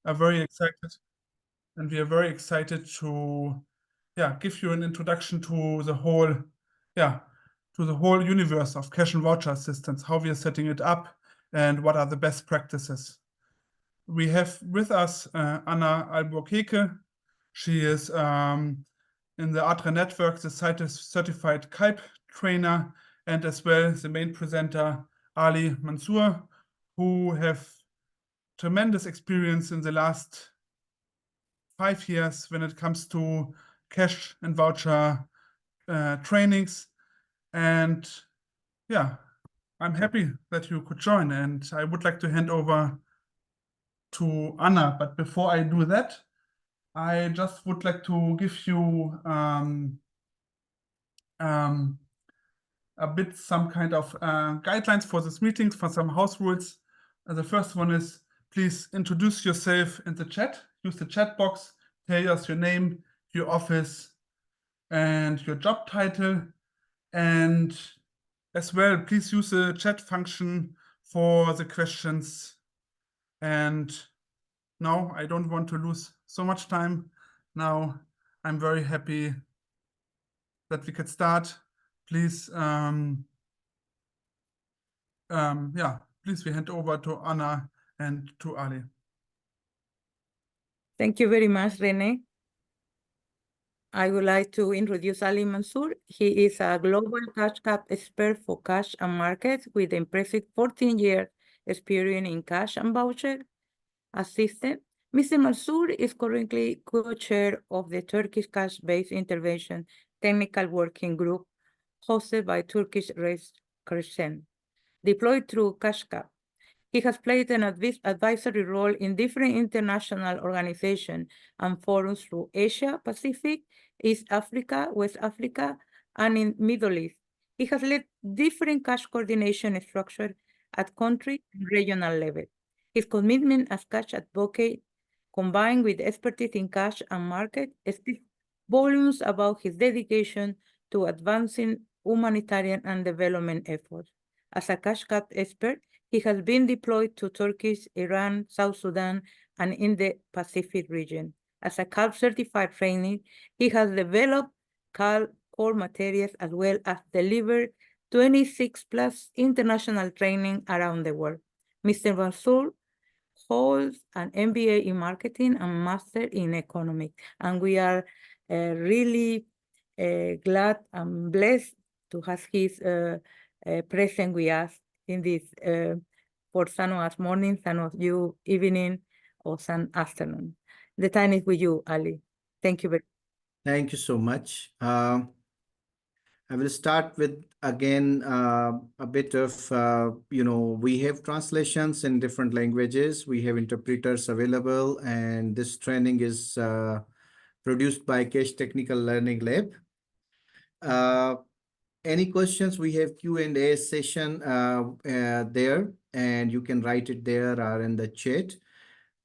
are very excited, and we are very excited to give you an introduction to the whole universe of cash and voucher assistance, how we are setting it up, and what are the best practices. We have with us Anna Alburqueque. She is in the ADRA network, the certified CALP trainer, and as well the main presenter Ali Mansoor, who have tremendous experience in the last 5 years when it comes to cash and voucher trainings. And I'm happy that you could join, and I would like to hand over to Anna. But before I do that, I just would like to give you a bit some kind of guidelines for this meeting, for some house rules. The first one is, please introduce yourself in the chat. Use the chat box, tell us your name, your office, and your job title. And as well, please use the chat function for the questions. And now I don't want to lose so much time. Now I'm very happy that we could start. Please, please we hand over to Anna and to Ali. Thank you very much, René. I would like to introduce Ali Mansoor. He is a global CashCap expert for cash and markets with impressive 14-year experience in cash and voucher assistance. Mr. Mansoor is currently co-chair of the Turkish Cash-Based Intervention Technical Working Group hosted by Turkish Red Crescent, deployed through CashCap. He has played an advisory role in different international organizations and forums through Asia, Pacific, East Africa, West Africa, and in Middle East. He has led different cash coordination structures at country and regional level. His commitment as cash advocate, combined with expertise in cash and market, speaks volumes about his dedication to advancing humanitarian and development efforts. As a CashCap expert, he has been deployed to Turkey, Iran, South Sudan, and in the Pacific region. As a CALP Certified trainee, he has developed CALP core materials as well as delivered 26 plus international training around the world. Mr. Mansoor holds an MBA in marketing and master in economics, and we are really glad and blessed to have his present with us in this for some of us morning, some of you evening, or some afternoon. The time is with you, Ali. Thank you very much. Thank you so much. I will start with, again, a bit of, we have translations in different languages. We have interpreters available, and this training is produced by Cash Technical Learning Lab. Any questions, we have Q&A session there, and you can write it there or in the chat.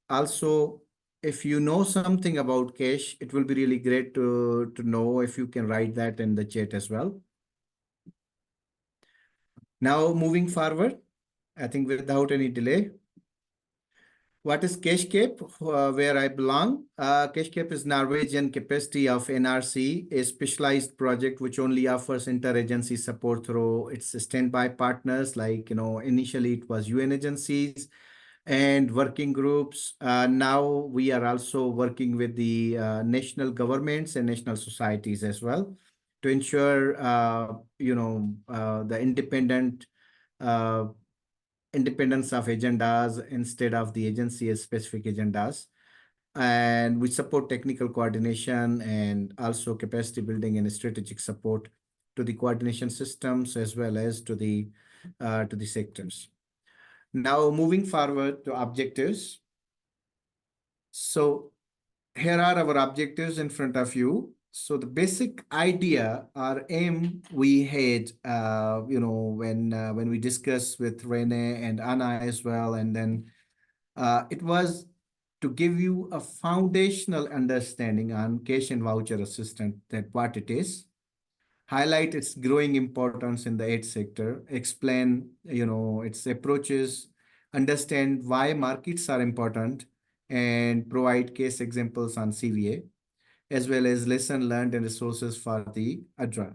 Also, if you know something about cash, it will be really great to know if you can write that in the chat as well. Now, moving forward, I think without any delay. What is CashCap? Where I belong? CashCap is Norwegian capacity of NRC, a specialized project which only offers interagency support through its standby partners. Like, initially it was UN agencies and working groups. Now we are also working with the national governments and national societies as well to ensure, the independence of agendas instead of the agency's specific agendas. And we support technical coordination and also capacity building and strategic support to the coordination systems as well as to the sectors. Now, moving forward to objectives. So here are our objectives in front of you. So the basic idea or aim we had, when we discussed with René and Anna as well, and then it was to give you a foundational understanding on cash and voucher assistance, that what it is, highlight its growing importance in the aid sector, explain, its approaches, understand why markets are important, and provide case examples on CVA, as well as lesson learned and resources for the ADRA.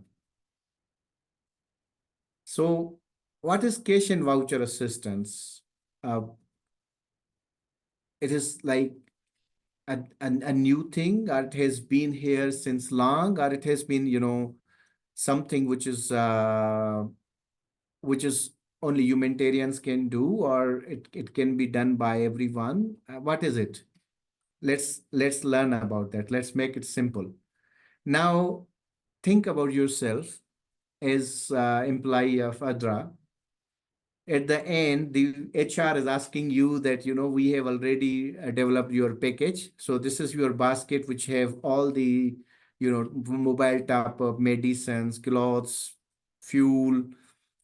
So what is cash and voucher assistance? It is like a new thing, or it has been here since long, or it has been, something which is only humanitarians can do, or it can be done by everyone. What is it? Let's learn about that. Let's make it simple. Now, think about yourself as employee of ADRA. At the end, the HR is asking you that, we have already developed your package. So this is your basket, which have all the, mobile top-up, medicines, clothes, fuel,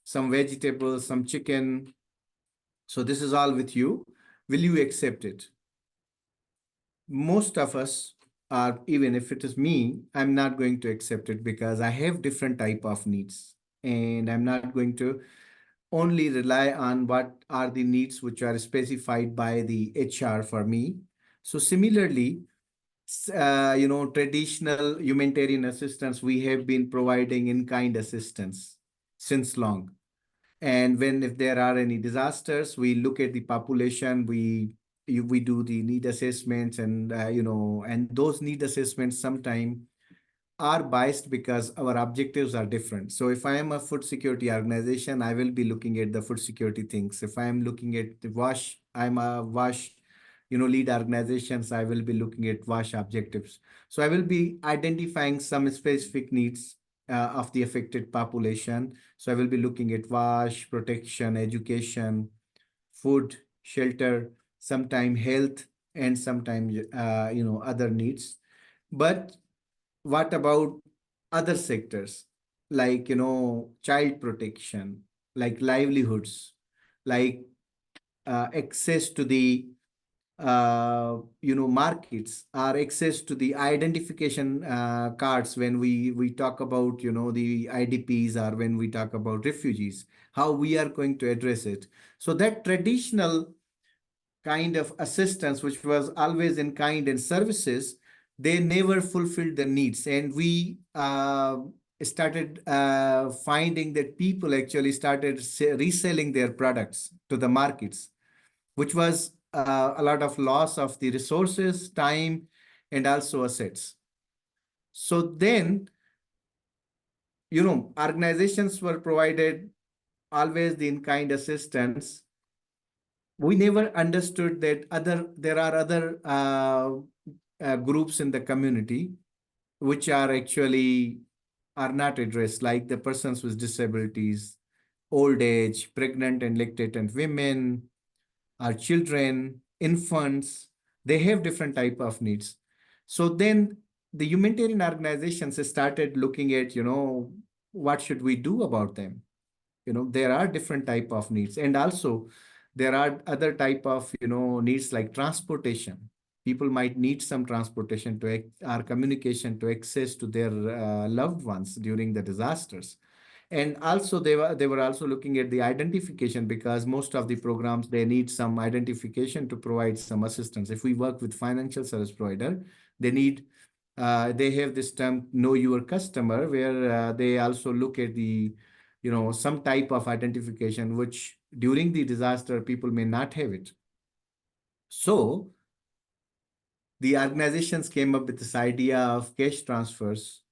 some vegetables, some chicken. So this is all with you. Will you accept it? Most of us are, even if it is me, I'm not going to accept it because I have different type of needs, and I'm not going to only rely on what are the needs which are specified by the HR for me. So similarly, traditional humanitarian assistance, we have been providing in-kind assistance since long. And if there are any disasters, we look at the population, we do the need assessments, and and those need assessments sometimes are biased because our objectives are different. So if I am a food security organization, I will be looking at the food security things. If I am looking at the WASH, I'm a WASH, lead organizations, I will be looking at WASH objectives. So I will be identifying some specific needs of the affected population. So I will be looking at WASH, protection, education, food, shelter, sometime health, and sometimes, other needs. But what about other sectors, like, child protection, like livelihoods, like access to the markets, or access to the identification cards when we talk about, the IDPs, or when we talk about refugees, how we are going to address it. So that traditional kind of assistance, which was always in kind and services, they never fulfilled the needs. And we started finding that people actually started reselling their products to the markets, which was a lot of loss of the resources, time, and also assets. So then, organizations were provided always the in-kind assistance. We never understood that there are other groups in the community which are actually are not addressed, like the persons with disabilities, old age, pregnant and lactating women, our children, infants. They have different type of needs. So then the humanitarian organizations started looking at, what should we do about them? There are different type of needs, and also there are other type of, needs like transportation. People might need some transportation to or communication to access to their loved ones during the disasters. And also they were also looking at the identification, because most of the programs, they need some identification to provide some assistance. If we work with financial service provider, they need they have this term, know your customer, where they also look at the, some type of identification, which during the disaster, people may not have it. So the organizations came up with this idea of cash transfers,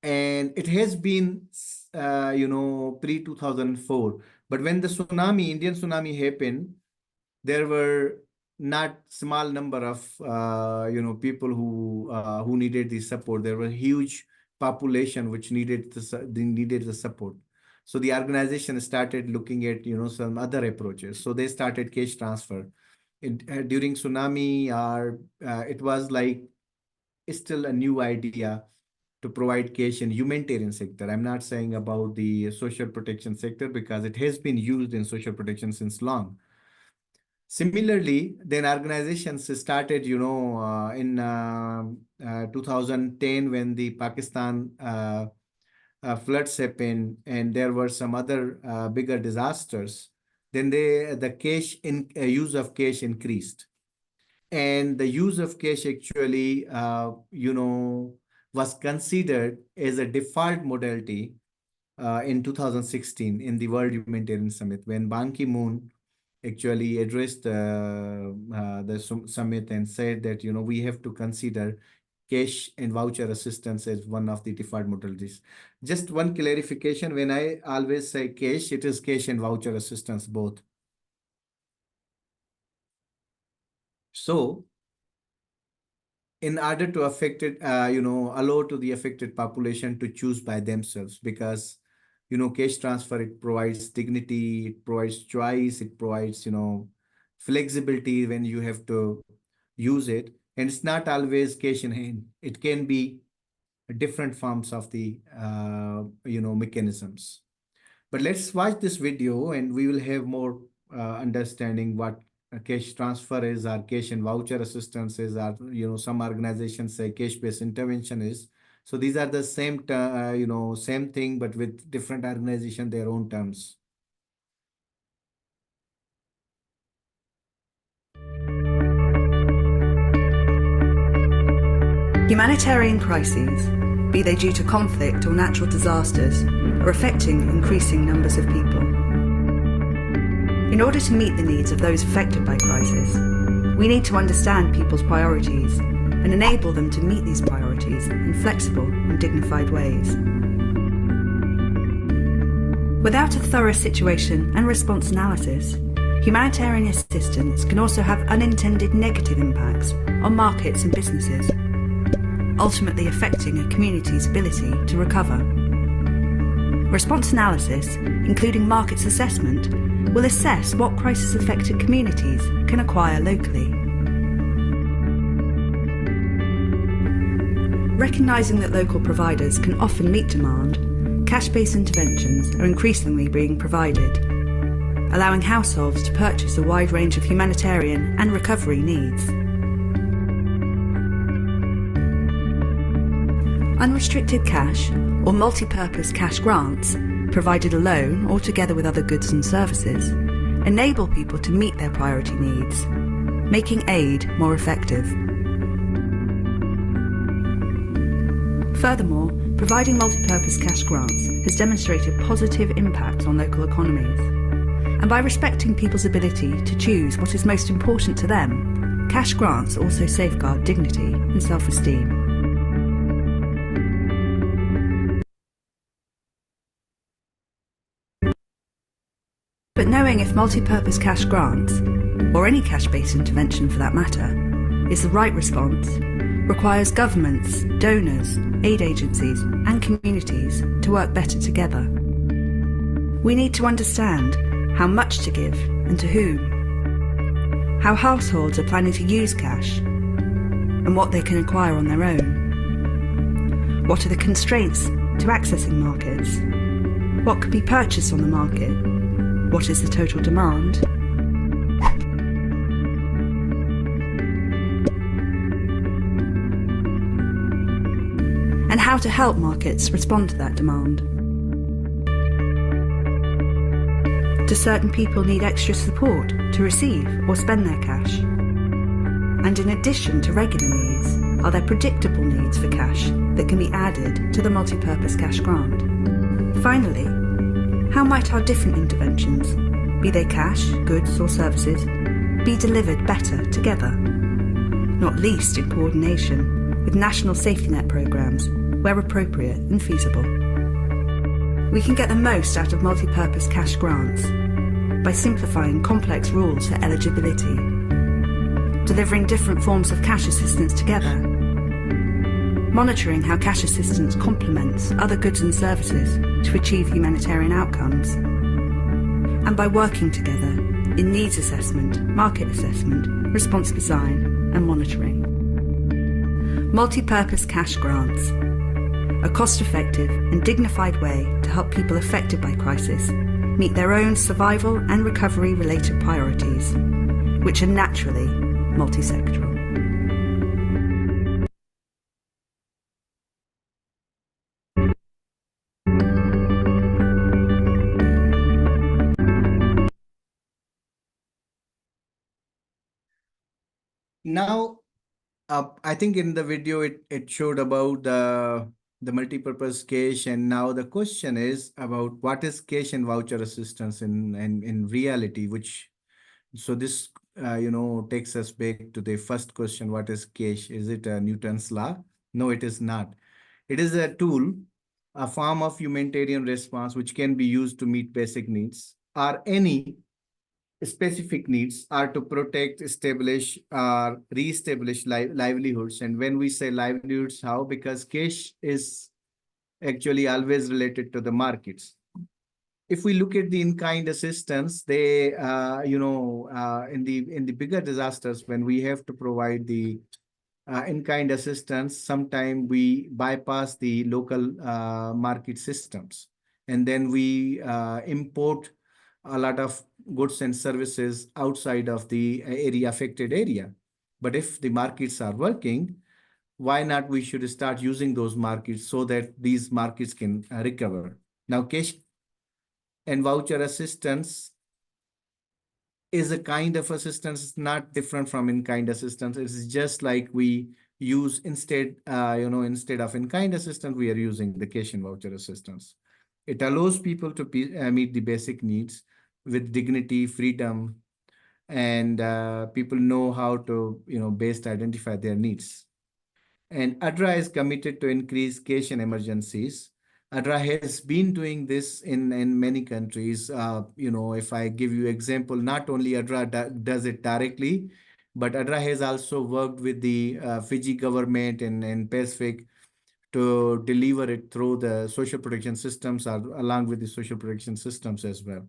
and it has been, pre-2004. But when the Indian tsunami happened, there were not small number of, people who needed the support. There were huge population which needed the support. So the organization started looking at, some other approaches. So they started cash transfer. During tsunami, it was like still a new idea to provide cash in humanitarian sector. I'm not saying about the social protection sector, because it has been used in social protection since long. Similarly, then organizations started, in 2010, when the Pakistan floods happened, and there were some other bigger disasters. Then the use of cash increased. and the use of cash actually, was considered as a default modality in 2016 in the World Humanitarian Summit, when Ban Ki-moon actually addressed the summit and said that, we have to consider cash and voucher assistance as one of the default modalities. Just one clarification, when I always say cash, it is cash and voucher assistance both. So in order to allow to the affected population to choose by themselves, because, cash transfer, it provides dignity, it provides choice, it provides, flexibility when you have to use it. And it's not always cash in hand. It can be different forms of the, mechanisms. But let's watch this video and we will have more understanding what a cash transfer is, or cash and voucher assistance is, or, some organizations say cash-based intervention is. So these are the same, same thing, but with different organization, their own terms. Humanitarian crises, be they due to conflict or natural disasters, are affecting increasing numbers of people. In order to meet the needs of those affected by crisis, we need to understand people's priorities and enable them to meet these priorities in flexible and dignified ways. Without a thorough situation and response analysis, humanitarian assistance can also have unintended negative impacts on markets and businesses, ultimately affecting a community's ability to recover. Response analysis, including markets assessment, will assess what crisis-affected communities can acquire locally. Recognising that local providers can often meet demand, cash-based interventions are increasingly being provided, allowing households to purchase a wide range of humanitarian and recovery needs. Unrestricted cash or multi-purpose cash grants, provided alone or together with other goods and services, enable people to meet their priority needs, making aid more effective. Furthermore, providing multi-purpose cash grants has demonstrated positive impacts on local economies. And by respecting people's ability to choose what is most important to them, cash grants also safeguard dignity and self-esteem. But knowing if multi-purpose cash grants, or any cash-based intervention for that matter, is the right response requires governments, donors, aid agencies and communities to work better together. We need to understand how much to give and to whom, how households are planning to use cash, and what they can acquire on their own. What are the constraints to accessing markets? What could be purchased on the market? What is the total demand? And how to help markets respond to that demand. Do certain people need extra support to receive or spend their cash? And in addition to regular needs, are there predictable needs for cash that can be added to the multi-purpose cash grant? Finally, how might our different interventions, be they cash, goods or services, be delivered better together? Not least in coordination with national safety net programmes where appropriate and feasible. We can get the most out of multi-purpose cash grants by simplifying complex rules for eligibility, delivering different forms of cash assistance together, monitoring how cash assistance complements other goods and services to achieve humanitarian outcomes, and by working together in needs assessment, market assessment, response design and monitoring. Multi-purpose cash grants, a cost-effective and dignified way to help people affected by crisis meet their own survival and recovery-related priorities, which are naturally multi-sectoral. Now, I think in the video it showed about the multipurpose cash, and now the question is about what is cash and voucher assistance in reality, which so this takes us back to the first question: what is cash? Is it a Newton's law? No, it is not. It is a tool, a form of humanitarian response which can be used to meet basic needs or any specific needs, are to protect, establish, or re-establish livelihoods. And when we say livelihoods, how? Because cash is actually always related to the markets. If we look at the in-kind assistance, they, in the bigger disasters, when we have to provide the in-kind assistance, sometimes we bypass the local market systems, and then we import a lot of goods and services outside of the affected area. But if the markets are working, why not we should start using those markets so that these markets can recover. Now, cash and voucher assistance is a kind of assistance. It's not different from in-kind assistance. It's just like we use instead of in-kind assistance, we are using the cash and voucher assistance. It allows people to meet the basic needs with dignity, freedom, and people know how to, best identify their needs. And ADRA is committed to increase cash in emergencies. ADRA has been doing this in many countries. If I give you example, not only ADRA does it directly, but ADRA has also worked with the Fiji government and Pacific to deliver it through the social protection systems, or along with the social protection systems as well,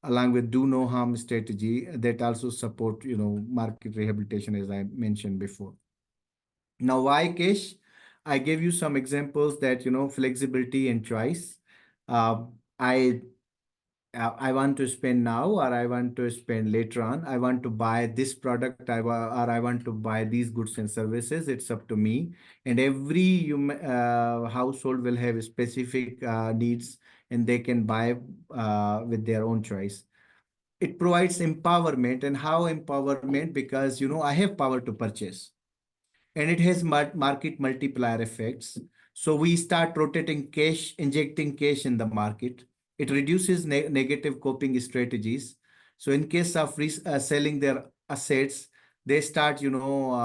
along with do no harm strategy that also support, market rehabilitation, as I mentioned before. Now, why cash? I gave you some examples that, flexibility and choice. I want to spend now, or I want to spend later on. I want to buy this product, or I want to buy these goods and services. It's up to me. And every household will have specific needs, and they can buy with their own choice. It provides empowerment. And how empowerment? Because, I have power to purchase. And it has market multiplier effects. So we start rotating cash, injecting cash in the market. It reduces negative coping strategies. So in case of selling their assets, they start, utilizing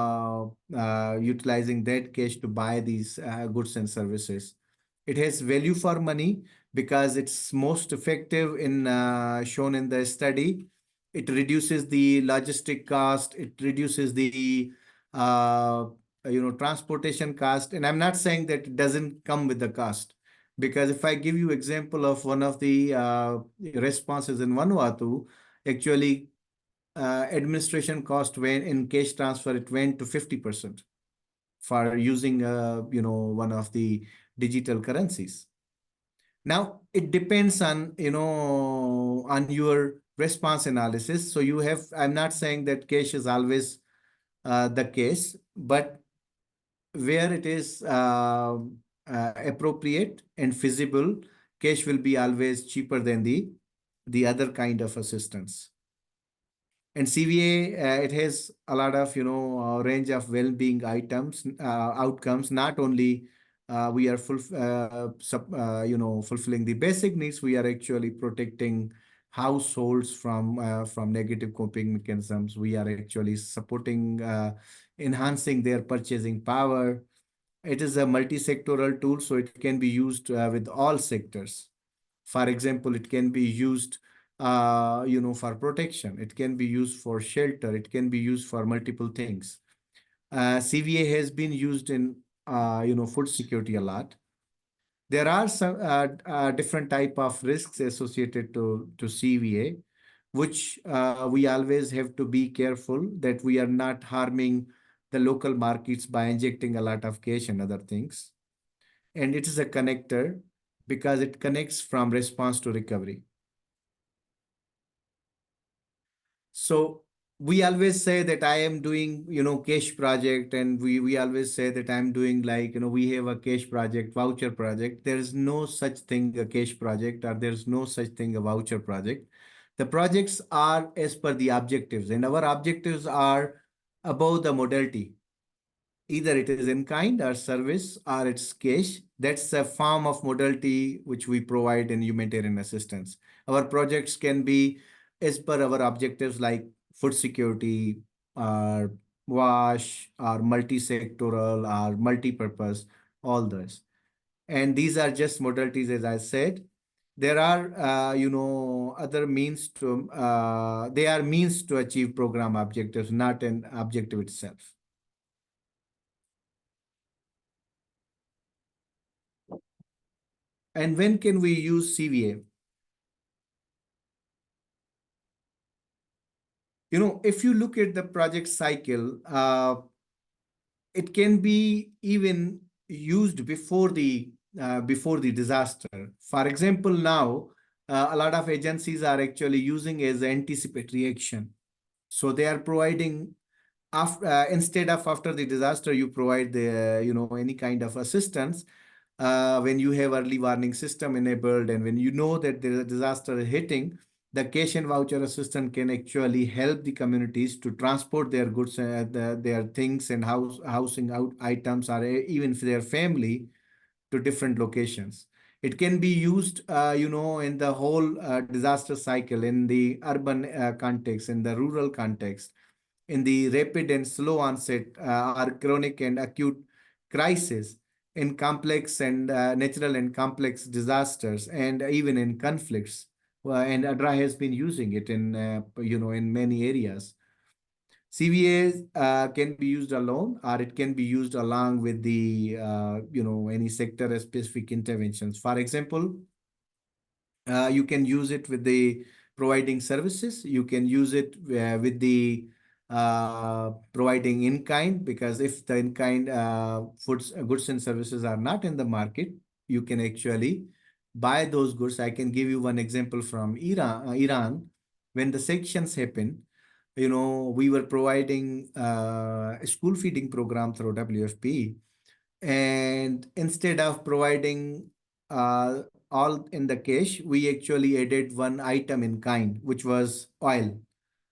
that cash to buy these goods and services. It has value for money because it's most effective in shown in the study. It reduces the logistic cost. It reduces the transportation cost. And I'm not saying that it doesn't come with the cost, because if I give you example of one of the responses in Vanuatu, actually administration cost when in cash transfer, it went to 50% for using one of the digital currencies. Now it depends on on your response analysis. So you have, I'm not saying that cash is always the case, but where it is appropriate and feasible, cash will be always cheaper than the other kind of assistance. And CVA, it has a lot of range of well-being items, outcomes. Not only we are fulfilling the basic needs, we are actually protecting households from negative coping mechanisms. We are actually supporting, enhancing their purchasing power. It is a multi-sectoral tool, so it can be used with all sectors. For example, it can be used for protection. It can be used for shelter. It can be used for multiple things. CVA has been used in food security a lot. There are some different type of risks associated to CVA, which we always have to be careful that we are not harming the local markets by injecting a lot of cash and other things. And it is a connector because it connects from response to recovery. So we always say that I am doing, cash project, and we always say that I'm doing we have a cash project, voucher project. There is no such thing a cash project, or there's no such thing a voucher project. The projects are as per the objectives, and our objectives are above the modality. Either it is in kind or service or it's cash. That's a form of modality which we provide in humanitarian assistance. Our projects can be as per our objectives like food security or WASH or multi-sectoral or multi-purpose, all those. And these are just modalities, as I said. There are, other means to, they are means to achieve program objectives, not an objective itself. And when can we use CVA? If you look at the project cycle, it can be even used before the disaster. For example, now a lot of agencies are actually using as anticipatory action. So they are providing instead of after the disaster, you provide the any kind of assistance. When you have early warning system enabled and when you know that the disaster is hitting, the cash and voucher assistance can actually help the communities to transport their goods, their things and housing out items or even for their family to different locations. It can be used, in the whole disaster cycle, in the urban context, in the rural context, in the rapid and slow onset or chronic and acute crisis, in complex and natural and complex disasters, and even in conflicts. And ADRA has been using it in, in many areas. CVA can be used alone, or it can be used along with the, any sector-specific interventions. For example, you can use it with the providing services. You can use it with the providing in kind, because if the in kind goods and services are not in the market, you can actually buy those goods. I can give you one example from Iran. When the sanctions happened, we were providing a school feeding program through WFP, and instead of providing all in the cash, we actually added one item in kind, which was oil,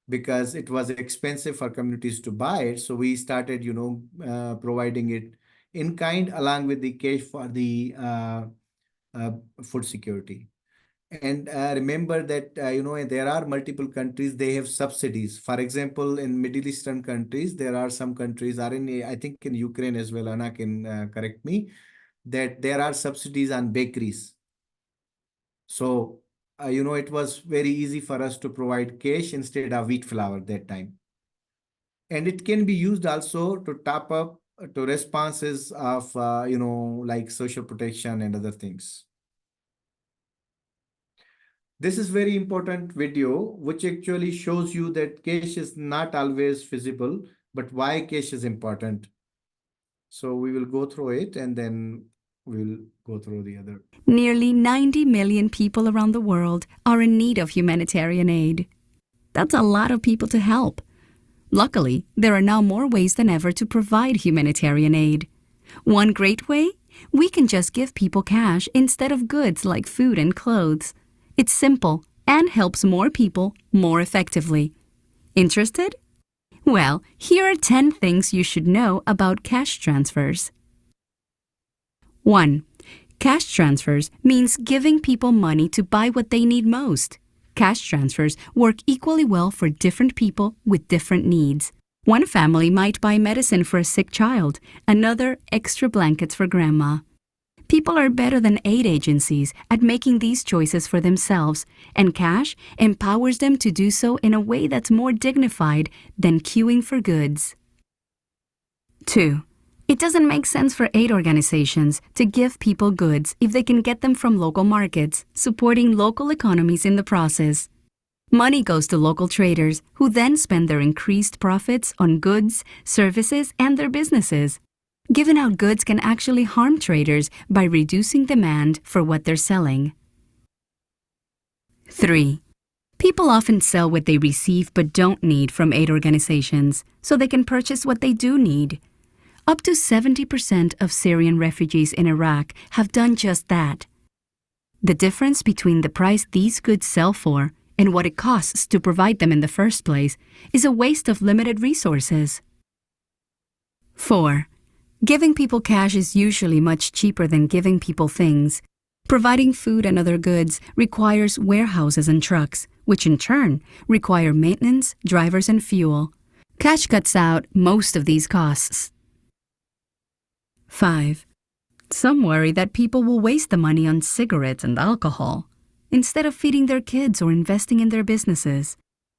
because it was expensive for communities to buy it. So we started, providing it in kind along with the cash for the food security. And remember that, there are multiple countries, they have subsidies. For example, in Middle Eastern countries, there are some countries, I think in Ukraine as well, Anna can correct me, that there are subsidies on bakeries. So, it was very easy for us to provide cash instead of wheat flour that time. And it can be used also to top up to responses of, like social protection and other things. This is very important video, which actually shows you that cash is not always feasible, but why cash is important. So we will go through it and then we'll go through the other. Nearly 90 million people around the world are in need of humanitarian aid. That's a lot of people to help. Luckily, there are now more ways than ever to provide humanitarian aid. One great way? We can just give people cash instead of goods like food and clothes. It's simple and helps more people more effectively. Interested? Well, here are 10 things you should know about cash transfers. 1. Cash transfers means giving people money to buy what they need most. Cash transfers work equally well for different people with different needs. One family might buy medicine for a sick child, another extra blankets for grandma. People are better than aid agencies at making these choices for themselves, and cash empowers them to do so in a way that's more dignified than queuing for goods. 2. It doesn't make sense for aid organizations to give people goods if they can get them from local markets, supporting local economies in the process. Money goes to local traders, who then spend their increased profits on goods, services, and their businesses. Giving out goods can actually harm traders by reducing demand for what they're selling. 3. People often sell what they receive but don't need from aid organizations, so they can purchase what they do need. Up to 70% of Syrian refugees in Iraq have done just that. The difference between the price these goods sell for and what it costs to provide them in the first place is a waste of limited resources. 4. Giving people cash is usually much cheaper than giving people things. Providing food and other goods requires warehouses and trucks, which in turn require maintenance, drivers, and fuel. Cash cuts out most of these costs. 5. Some worry that people will waste the money on cigarettes and alcohol instead of feeding their kids or investing in their businesses.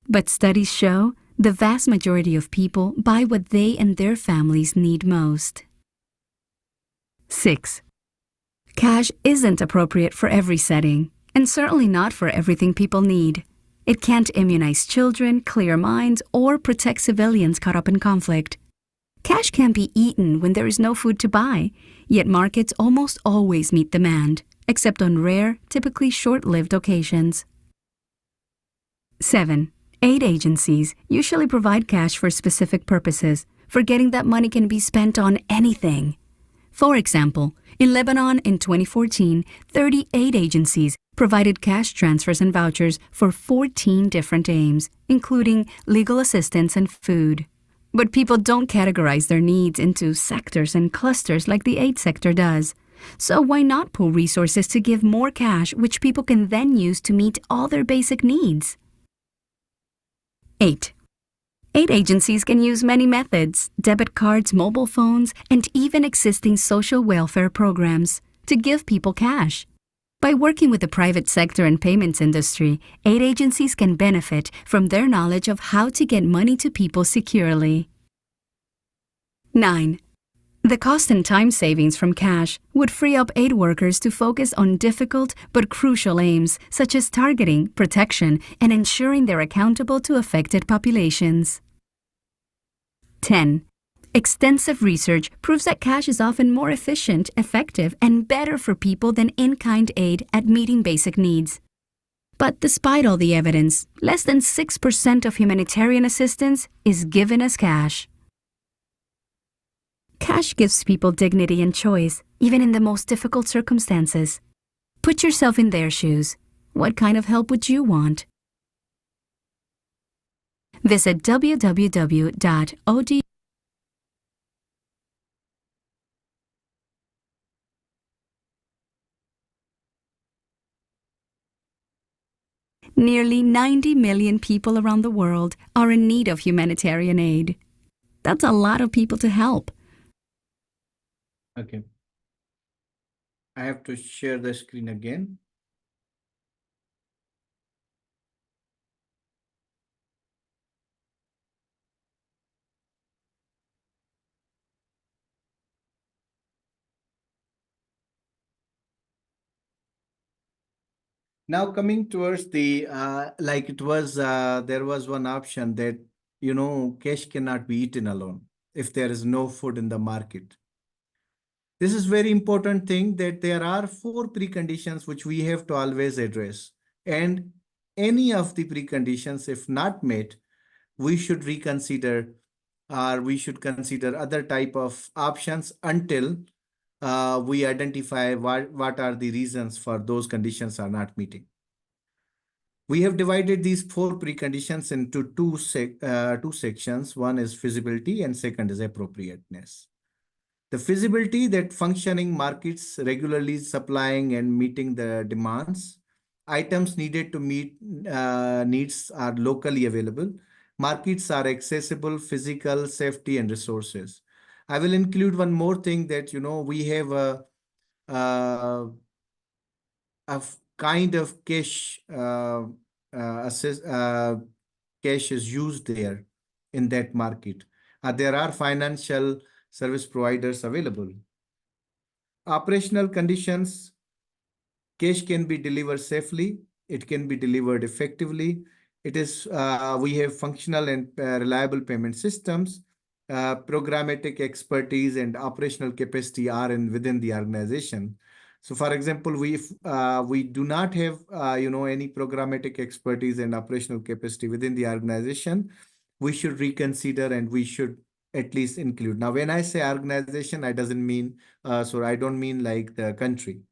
But studies show the vast majority of people buy what they and their families need most. 6. Cash isn't appropriate for every setting, and certainly not for everything people need. It can't immunize children, clear minds, or protect civilians caught up in conflict. Cash can be eaten when there is no food to buy, yet markets almost always meet demand, except on rare, typically short-lived occasions. 7. Aid agencies usually provide cash for specific purposes, forgetting that money can be spent on anything. For example, in Lebanon in 2014, 30 aid agencies provided cash transfers and vouchers for 14 different aims, including legal assistance and food. But people don't categorize their needs into sectors and clusters like the aid sector does. So why not pool resources to give more cash which people can then use to meet all their basic needs? 8. Aid agencies can use many methods, debit cards, mobile phones, and even existing social welfare programs, to give people cash. By working with the private sector and payments industry, aid agencies can benefit from their knowledge of how to get money to people securely. 9. The cost and time savings from cash would free up aid workers to focus on difficult but crucial aims such as targeting, protection, and ensuring they're accountable to affected populations. 10. Extensive research proves that cash is often more efficient, effective, and better for people than in-kind aid at meeting basic needs. But despite all the evidence, less than 6% of humanitarian assistance is given as cash. Cash gives people dignity and choice, even in the most difficult circumstances. Put yourself in their shoes. What kind of help would you want? Visit www.od. Nearly 90 million people around the world are in need of humanitarian aid. That's a lot of people to help. Okay. I have to share the screen again. Now coming towards the, there was one option that, cash cannot be eaten alone if there is no food in the market. This is very important thing that there are 4 preconditions which we have to always address. And any of the preconditions, if not met, we should reconsider or we should consider other type of options until we identify what are the reasons for those conditions are not meeting. We have divided these 4 preconditions into two sections. One is feasibility and second is appropriateness. The feasibility, that functioning markets regularly supplying and meeting the demands. Items needed to meet needs are locally available. Markets are accessible, physical, safety, and resources. I will include one more thing that, we have a kind of cash cash is used there in that market. There are financial service providers available. Operational conditions, cash can be delivered safely. It can be delivered effectively. It is, we have functional and reliable payment systems. Programmatic expertise and operational capacity are within the organization. So, for example, we do not have, any programmatic expertise and operational capacity within the organization, we should reconsider and we should at least include. Now, when I say organization, I doesn't mean, so I don't mean like the country.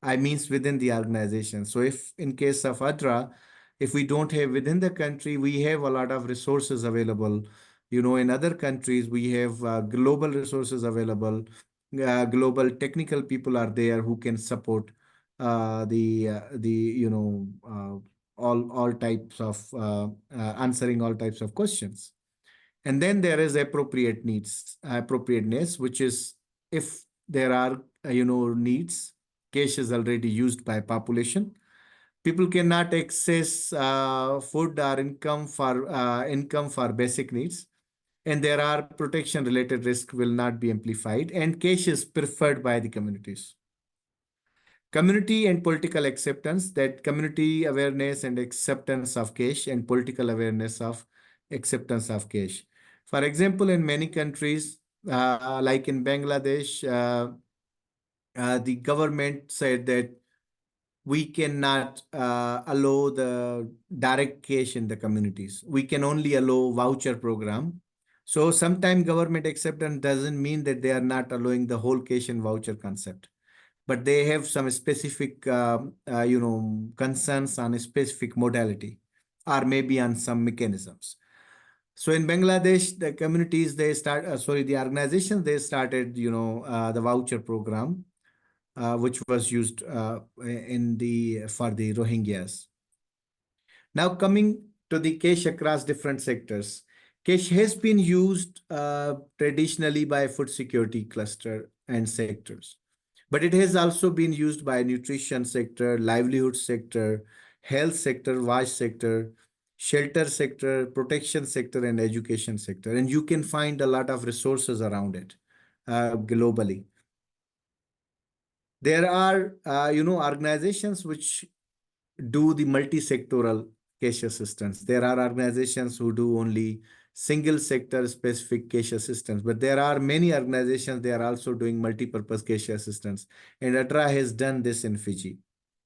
I means within the organization. So if in case of ADRA, if we don't have within the country, we have a lot of resources available In other countries, we have global resources available. Global technical people are there who can support all types of answering all types of questions. And then there is appropriateness, which is if there are needs, cash is already used by population. People cannot access food or income for basic needs, and there are protection related risk will not be amplified, and cash is preferred by the communities. Community and political acceptance, that community awareness and acceptance of cash, and political awareness of acceptance of cash. For example, in many countries, like in Bangladesh, the government said that we cannot allow the direct cash in the communities. We can only allow voucher program. So sometimes government acceptance doesn't mean that they are not allowing the whole cash and voucher concept, but they have some specific concerns on a specific modality or maybe on some mechanisms. So in Bangladesh, the communities, the organizations, they started, the voucher program, which was used for the Rohingyas. Now coming to the cash across different sectors. Cash has been used traditionally by food security cluster and sectors, but it has also been used by nutrition sector, livelihood sector, health sector, wash sector, shelter sector, protection sector, and education sector. And you can find a lot of resources around it globally. There are, organizations which do the multi-sectoral cash assistance. There are organizations who do only single sector specific cash assistance, but there are many organizations, they are also doing multi-purpose cash assistance. And ADRA has done this in Fiji,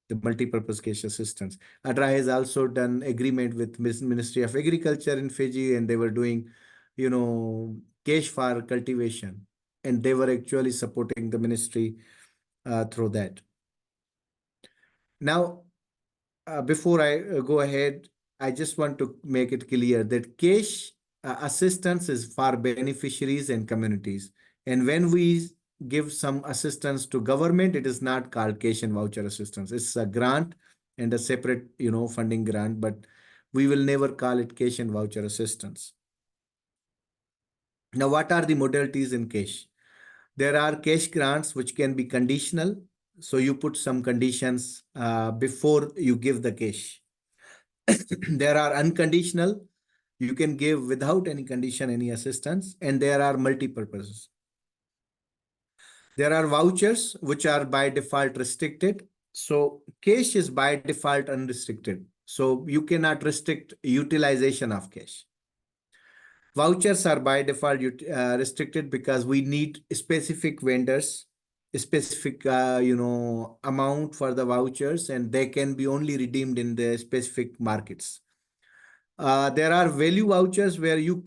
the multi-purpose cash assistance. ADRA has also done agreement with Ministry of Agriculture in Fiji, and they were doing, cash for cultivation. And they were actually supporting the ministry through that. Now, before I go ahead, I just want to make it clear that cash assistance is for beneficiaries and communities. And when we give some assistance to government, it is not called cash and voucher assistance. It's a grant and a separate, funding grant, but we will never call it cash and voucher assistance. Now, what are the modalities in cash? There are cash grants which can be conditional. So you put some conditions before you give the cash. There are unconditional. You can give without any condition, any assistance. And there are multi-purposes. There are vouchers which are by default restricted. So cash is by default unrestricted. So you cannot restrict utilization of cash. Vouchers are by default restricted because we need specific vendors, specific amount for the vouchers, and they can be only redeemed in the specific markets. There are value vouchers where you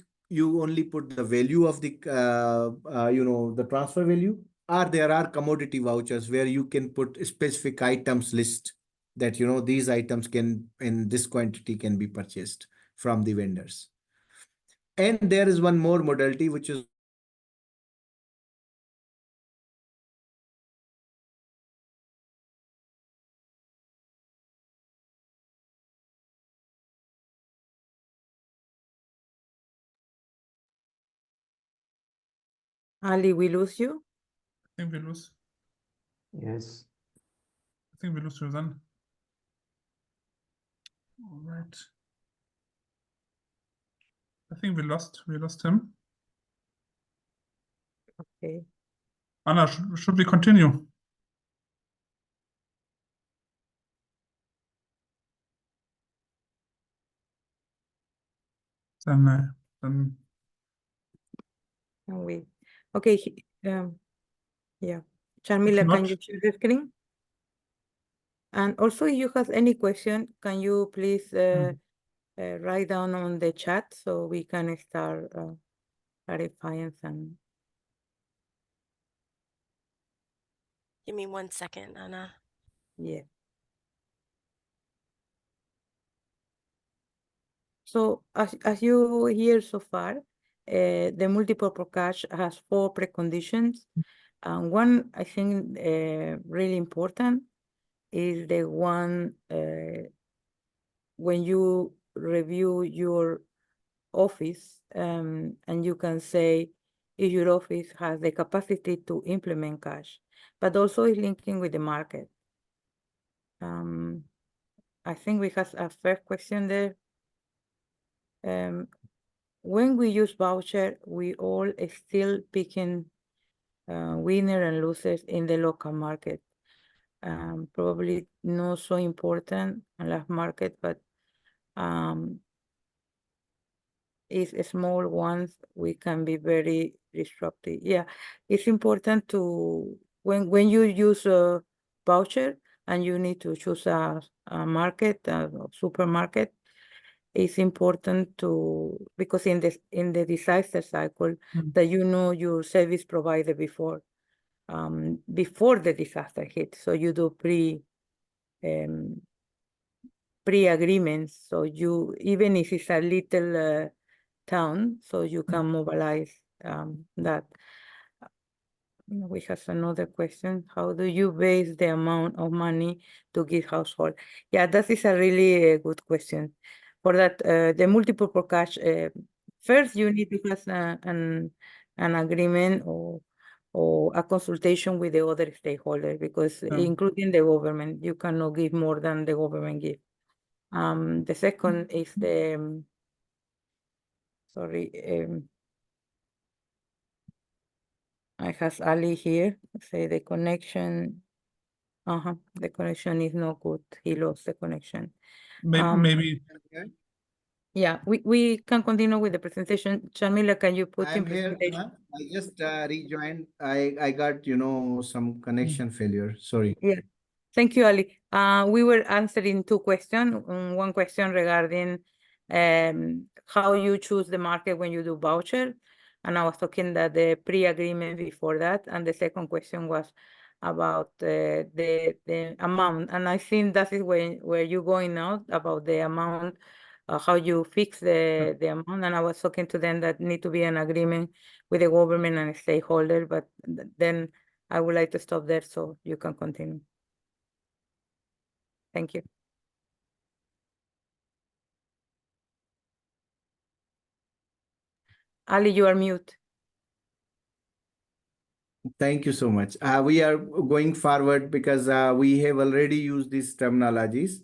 only put the value of the the transfer value, or there are commodity vouchers where you can put specific items list that these items can in this quantity can be purchased from the vendors. And there is one more modality which is Ali, we lose you? I think we lose. Yes. I think we lose Susan. All right. I think we lost him. Okay. Anna, should we continue? Then And we, okay. Yeah. Sharmila, can not. you share the screen? And also, if you have any question, can you please write down on the chat so we can start clarifying some. Give me 1 second, Anna. Yeah. So as you hear so far, the multipurpose cash has 4 preconditions. One, I think, really important is the one when you review your office, and you can say if your office has the capacity to implement cash, but also is linking with the market. I think we have a first question there. When we use voucher, we all still picking winner and losers in the local market. Probably not so important in last market, but if small ones, we can be very disruptive. Yeah, it's important to, when you use a voucher and you need to choose a market, a supermarket, it's important to, because in the disaster cycle, that you know your service provider before the disaster hit. So you do pre-agreements. So you, even if it's a little town, so you can mobilize that. We have another question. How do you base the amount of money to give household? Yeah, that is a really good question. For that, the multiple cash, first you need to have an agreement or a consultation with the other stakeholders, because including the government, you cannot give more than the government give. The second is the, I have Ali here, say the connection. The connection is not good. He lost the connection. Maybe. Yeah, we can continue with the presentation. Shamila, can you put in I'm here. presentation? I just rejoined. I got, some connection failure. Sorry. Yeah. Thank you, Ali. We were answering 2 questions. One question regarding how you choose the market when you do voucher. And I was talking that the pre-agreement before that. And the second question was about the amount. And I think that is where you're going now, about the amount, how you fix the amount. And I was talking to them that need to be an agreement with the government and stakeholder. But then I would like to stop there so you can continue. Thank you. Ali, you are mute. Thank you so much. We are going forward because we have already used these terminologies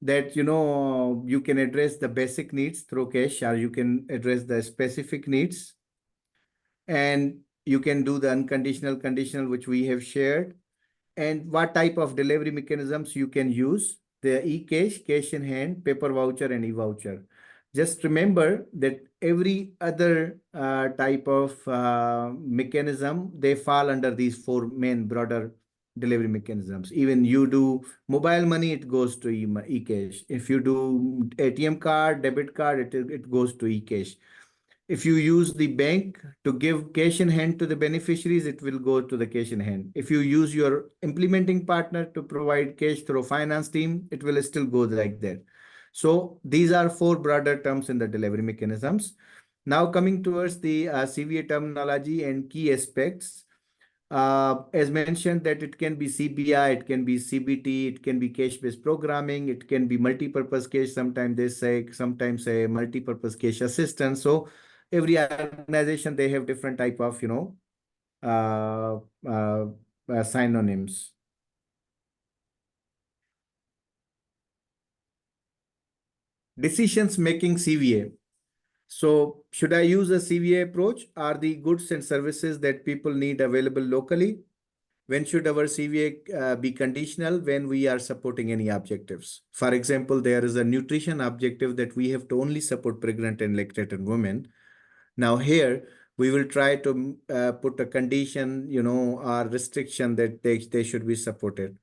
that, you can address the basic needs through cash, or you can address the specific needs. And you can do the unconditional, conditional, which we have shared. And what type of delivery mechanisms you can use: the e-cash, cash in hand, paper voucher, and e-voucher. Just remember that every other type of mechanism, they fall under these 4 main broader delivery mechanisms. Even you do mobile money, it goes to e-cash. If you do ATM card, debit card, it goes to e-cash. If you use the bank to give cash in hand to the beneficiaries, it will go to the cash in hand. If you use your implementing partner to provide cash through finance team, it will still go like that. So these are 4 broader terms in the delivery mechanisms. Now coming towards the CVA terminology and key aspects. As mentioned, that it can be CBI, it can be CBT, it can be cash-based programming, it can be multi-purpose cash. Sometimes say multi-purpose cash assistance. So every organization, they have different type of, synonyms. Decisions making CVA. So should I use a CVA approach? Are the goods and services that people need available locally? When should our CVA be conditional? When we are supporting any objectives. For example, there is a nutrition objective that we have to only support pregnant and lactating women. Now here, we will try to put a condition, or restriction that they should be supported.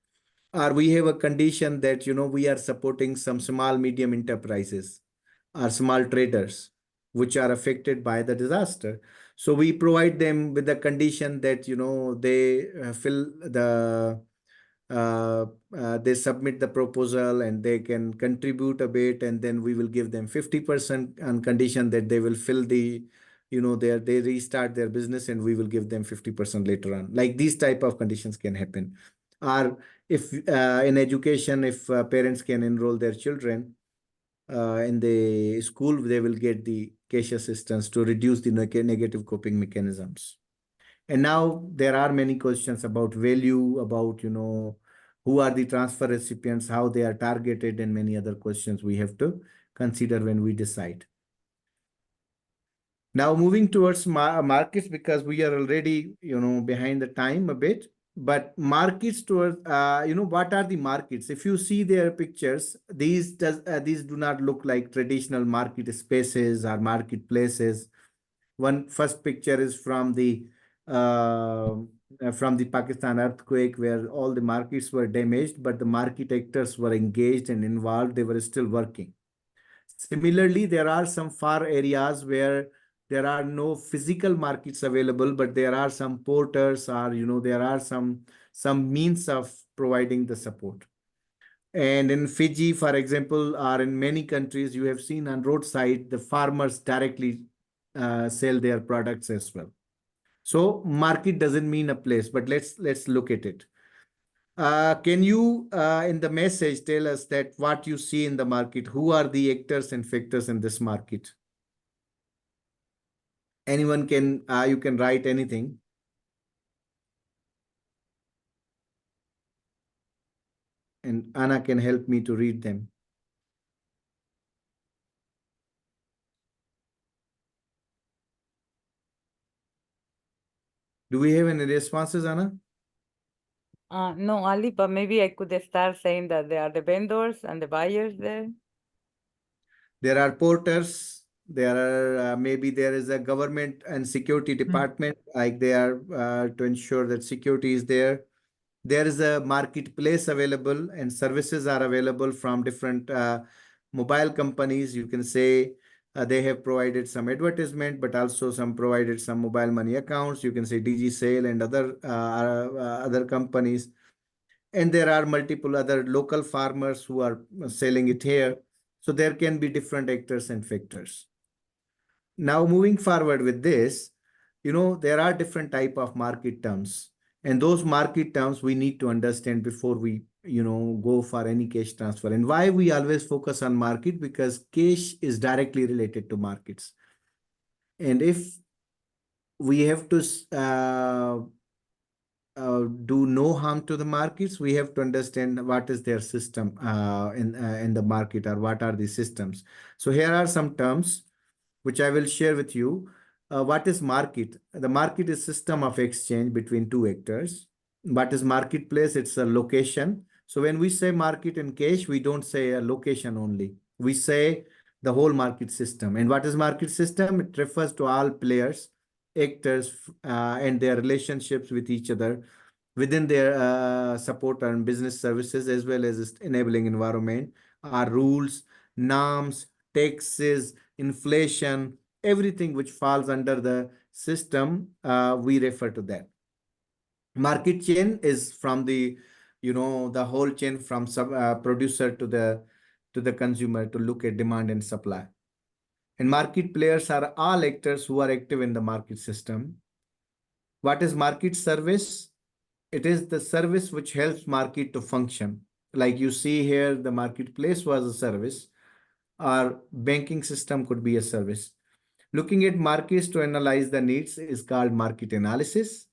Or we have a condition that, we are supporting some small, medium enterprises or small traders, which are affected by the disaster. So we provide them with the condition that, they fill the, they submit the proposal and they can contribute a bit, and then we will give them 50% on condition that they will fill the, they restart their business and we will give them 50% later on. Like these type of conditions can happen. Or if in education, if parents can enroll their children in the school, they will get the cash assistance to reduce the negative coping mechanisms. And now there are many questions about value, about, who are the transfer recipients, how they are targeted, and many other questions we have to consider when we decide. Now moving towards markets, because we are already, behind the time a bit. But markets towards, what are the markets? If you see their pictures, these do not look like traditional market spaces or marketplaces. One first picture is from the Pakistan earthquake, where all the markets were damaged, but the market actors were engaged and involved. They were still working. Similarly, there are some far areas where there are no physical markets available, but there are some porters, or there are some means of providing the support. And in Fiji, for example, or in many countries, you have seen on roadside the farmers directly sell their products as well. So market doesn't mean a place, but let's look at it. Can you in the message tell us that what you see in the market? Who are the actors and factors in this market? Anyone can, you can write anything. And Anna can help me to read them. Do we have any responses, Anna? No, Ali, but maybe I could start saying that there are the vendors and the buyers there. There are porters. There are maybe there is a government and security department, like they are to ensure that security is there. There is a marketplace available, and services are available from different mobile companies. You can say they have provided some advertisement, but also some provided some mobile money accounts. You can say DigiSale and other companies. And there are multiple other local farmers who are selling it here. So there can be different actors and factors. Now moving forward with this, there are different type of market terms. And those market terms we need to understand before we, go for any cash transfer. And why we always focus on market? Because cash is directly related to markets. And if we have to do no harm to the markets, we have to understand what is their system in the market, or what are the systems. So here are some terms which I will share with you. What is market? The market is system of exchange between two actors. What is marketplace? It's a location. So when we say market and cash, we don't say a location only. We say the whole market system. And what is market system? It refers to all players, actors, and their relationships with each other within their support and business services, as well as enabling environment, are rules, norms, taxes, inflation, everything which falls under the system, we refer to that. Market chain is from the, the whole chain from producer to the consumer, to look at demand and supply. And market players are all actors who are active in the market system. What is market service? It is the service which helps market to function. Like you see here, the marketplace was a service. Our banking system could be a service. Looking at markets to analyze the needs is called market analysis.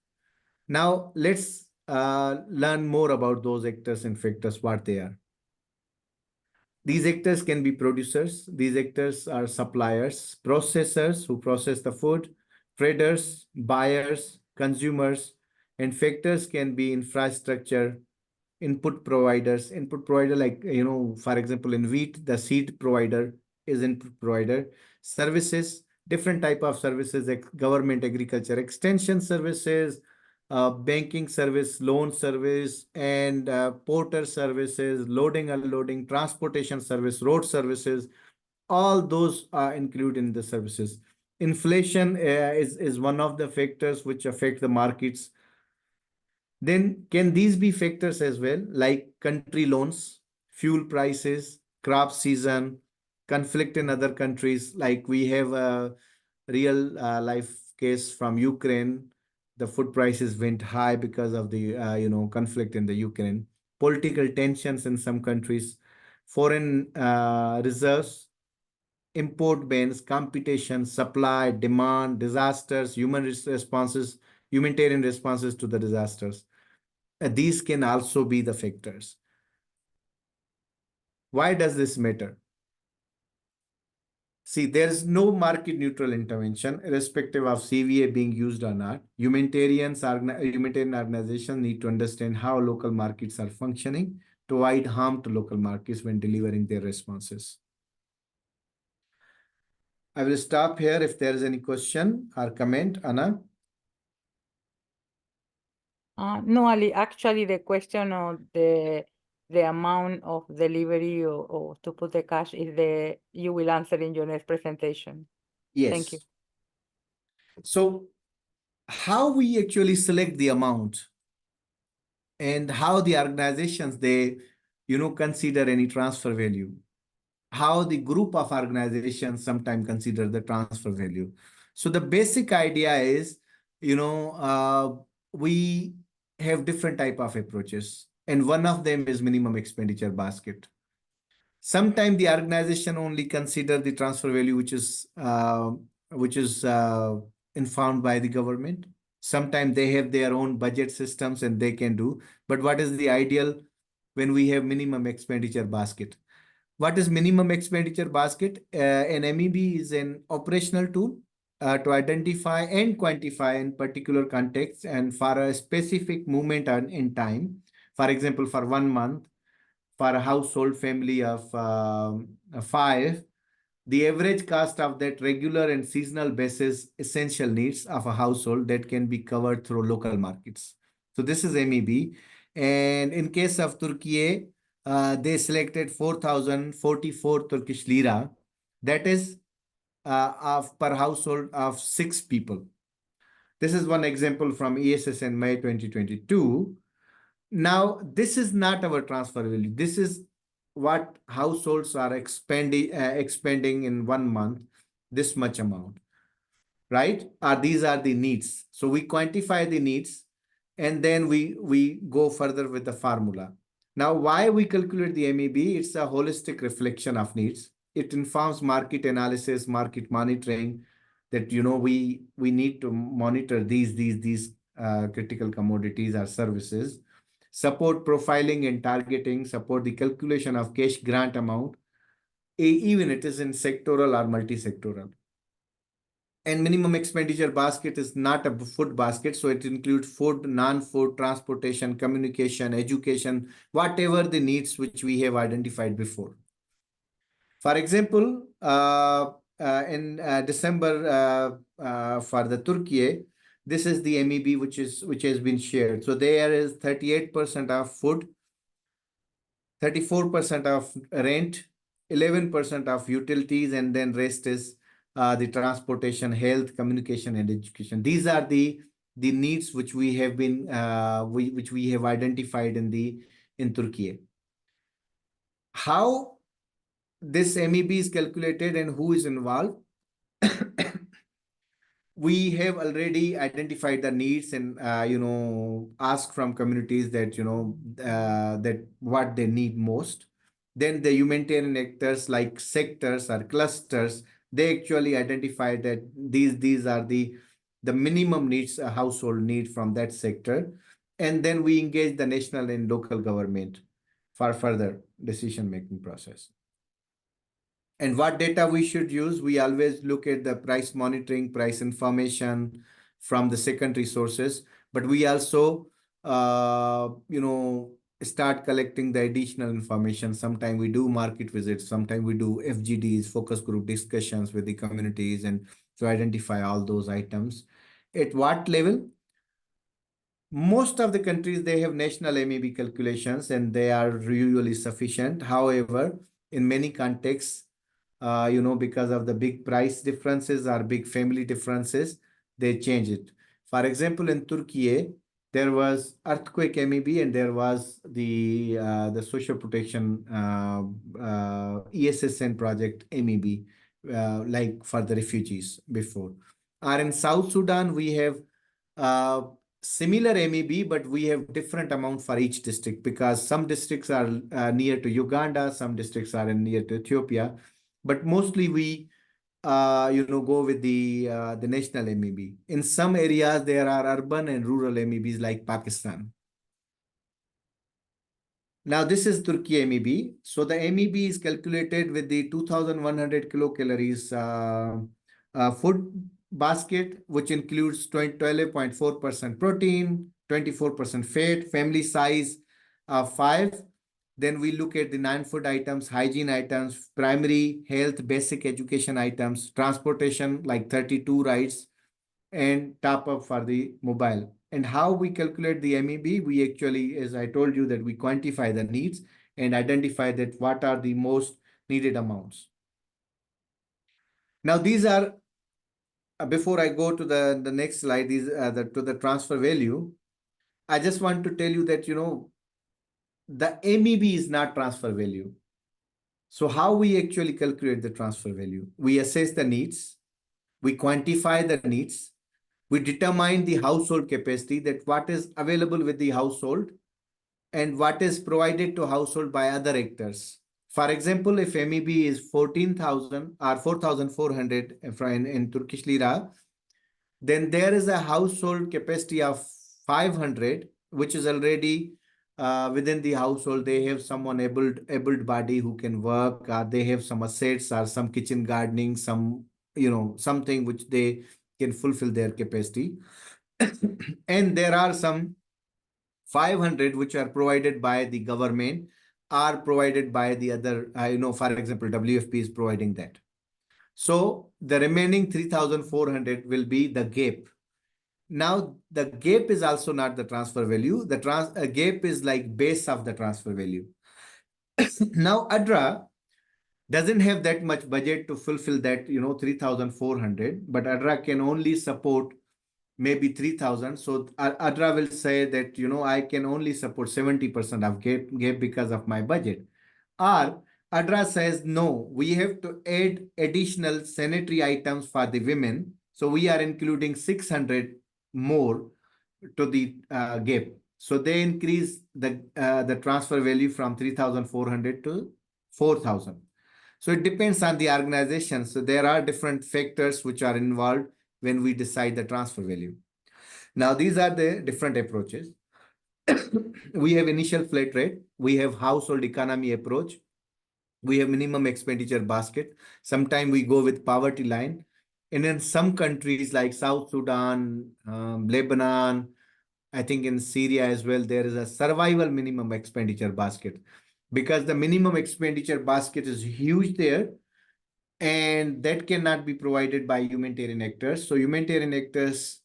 Now let's learn more about those actors and factors, what they are. These actors can be producers. These actors are suppliers, processors who process the food, traders, buyers, consumers, and factors can be infrastructure, input providers. Input provider, like, for example, in wheat, the seed provider is input provider. Services, different type of services, like government agriculture extension services, banking service, loan service, and porter services, loading, unloading, transportation service, road services. All those are included in the services. Inflation is one of the factors which affect the markets. Then can these be factors as well, like country loans, fuel prices, crop season, conflict in other countries? Like we have real life case from Ukraine. The food prices went high because of the conflict in the Ukraine, political tensions in some countries, foreign reserves, import bans, competition, supply, demand, disasters, humanitarian responses to the disasters. These can also be the factors. Why does this matter? See, there is no market neutral intervention, irrespective of CVA being used or not. Humanitarian organizations need to understand how local markets are functioning to avoid harm to local markets when delivering their responses. I will stop here if there is any question or comment, Anna. No, Ali, actually the question of the amount of delivery or to put the cash is you will answer in your next presentation. Yes. Thank you. So how we actually select the amount and how the organizations, they, consider any transfer value, how the group of organizations sometimes consider the transfer value. So the basic idea is, we have different type of approaches, and one of them is minimum expenditure basket. Sometimes the organization only consider the transfer value, which is informed by the government. Sometimes they have their own budget systems and they can do. But what is the ideal when we have minimum expenditure basket? What is minimum expenditure basket? An MEB is an operational tool to identify and quantify in particular context and for a specific moment in time. For example, for 1 month, for a household family of 5, the average cost of that regular and seasonal basis essential needs of a household that can be covered through local markets. So this is MEB. And in case of Türkiye, they selected 4,044 Turkish lira. That is per household of 6 people. This is one example from ESS in May 2022. Now, this is not our transfer value. This is what households are expending in 1 month, this much amount, right? These are the needs. So we quantify the needs and then we go further with the formula. Now, why we calculate the MEB? It's a holistic reflection of needs. It informs market analysis, market monitoring, that, we need to monitor these critical commodities or services, support profiling and targeting, support the calculation of cash grant amount, even it is in sectoral or multi-sectoral. And minimum expenditure basket is not a food basket, so it includes food, non-food, transportation, communication, education, whatever the needs which we have identified before. For example, in December for the Türkiye, this is the MEB which has been shared. So there is 38% of food, 34% of rent, 11% of utilities, and then rest is the transportation, health, communication, and education. These are the needs which we have been which we have identified in Türkiye. How this MEB is calculated and who is involved? We have already identified the needs and asked from communities that that what they need most. Then the humanitarian actors like sectors or clusters, they actually identified that these are the minimum needs a household need from that sector. And then we engage the national and local government for further decision-making process. And what data we should use? We always look at the price monitoring, price information from the secondary sources, but we also, start collecting the additional information. Sometimes we do market visits, sometimes we do FGDs, focus group discussions with the communities, and to identify all those items. At what level? Most of the countries, they have national MEB calculations and they are usually sufficient. However, in many contexts, because of the big price differences or big family differences, they change it. For example, in Türkiye, there was earthquake MEB and there was the social protection ESSN project MEB. like for the refugees before. Or in South Sudan, we have similar MEB, but we have different amount for each district because some districts are near to Uganda, some districts are near to Ethiopia, but mostly we go with the national MEB. In some areas, there are urban and rural MEBs like Pakistan. Now, this is Türkiye MEB. So the MEB is calculated with the 2,100 kilocalories food basket, which includes 12.4% protein, 24% fat, family size 5. Then we look at the non-food items, hygiene items, primary health, basic education items, transportation like 32 rides, and top up for the mobile. And how we calculate the MEB, we actually, as I told you, that we quantify the needs and identify that what are the most needed amounts. Now, these are, before I go to the next slide, these to the transfer value, I just want to tell you that, the MEB is not transfer value. So how we actually calculate the transfer value? We assess the needs, we quantify the needs, we determine the household capacity, that what is available with the household and what is provided to household by other actors. For example, if MEB is 14,000 or 4,400 in Turkish lira, then there is a household capacity of 500, which is already within the household. They have someone able body who can work, or they have some assets or some kitchen gardening, some, something which they can fulfill their capacity. And there are some 500 which are provided by the government, are provided by the other, for example, WFP is providing that. So the remaining 3,400 will be the gap. Now, the gap is also not the transfer value. The gap is like base of the transfer value. Now, ADRA doesn't have that much budget to fulfill that, 3,400, but ADRA can only support maybe 3,000. So ADRA will say that, I can only support 70% of gap because of my budget. Or ADRA says, no, we have to add additional sanitary items for the women. So we are including 600 more to the gap. So they increase the transfer value from 3,400 to 4,000. So it depends on the organization. So there are different factors which are involved when we decide the transfer value. Now, these are the different approaches. We have initial flat rate. We have household economy approach. We have minimum expenditure basket. Sometimes we go with poverty line. And in some countries like South Sudan, Lebanon, I think in Syria as well, there is a survival minimum expenditure basket, because the minimum expenditure basket is huge there, and that cannot be provided by humanitarian actors. So humanitarian actors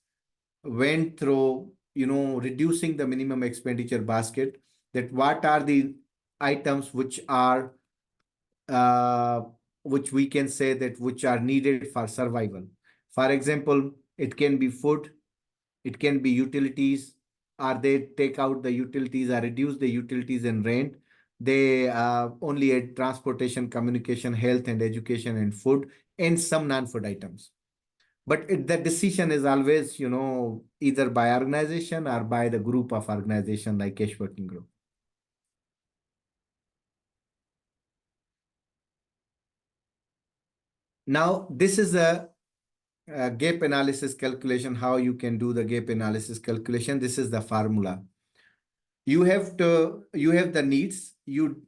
went through, reducing the minimum expenditure basket, that what are the items which are, which we can say that which are needed for survival. For example, it can be food, it can be utilities, or they take out the utilities or reduce the utilities and rent. They only add transportation, communication, health and education and food, and some non-food items. But the decision is always, either by organization or by the group of organization like Cash Working Group. Now, this is a gap analysis calculation, how you can do the gap analysis calculation. This is the formula. You have the needs, you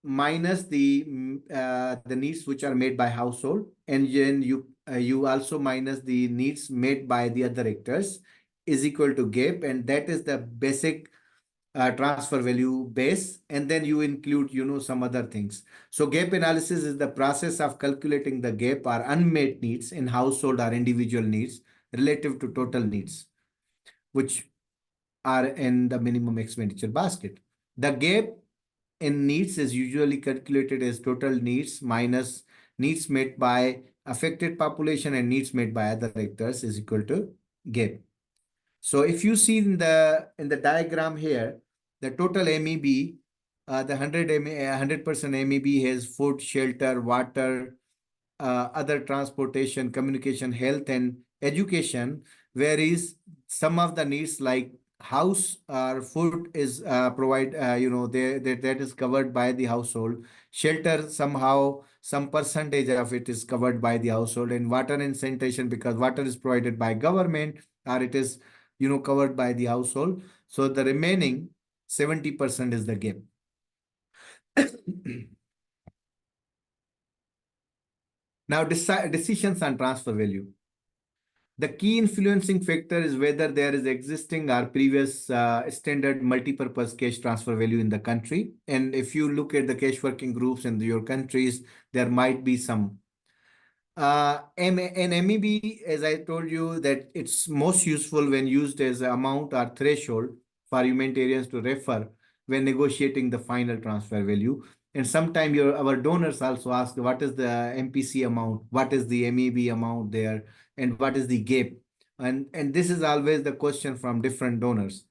minus the needs which are made by household, and then you also minus the needs made by the other actors, is equal to gap, and that is the basic transfer value base, and then you include, some other things. So gap analysis is the process of calculating the gap or unmet needs in household or individual needs relative to total needs, which are in the minimum expenditure basket. The gap in needs is usually calculated as total needs minus needs met by affected population and needs met by other actors is equal to gap. So if you see in the diagram here, the total MEB, the 100% MEB has food, shelter, water, other transportation, communication, health, and education, whereas some of the needs like house or food is that is covered by the household. Shelter, somehow some percentage of it is covered by the household, and water and sanitation, because water is provided by government or it is covered by the household. So the remaining 70% is the gap. Now, decisions on transfer value. The key influencing factor is whether there is existing or previous standard multi-purpose cash transfer value in the country. And if you look at the cash working groups in your countries, there might be some. An MEB, as I told you, that it's most useful when used as an amount or threshold for humanitarians to refer when negotiating the final transfer value. And sometimes our donors also ask, what is the MPC amount? What is the MEB amount there? And what is the gap? And this is always the question from different donors.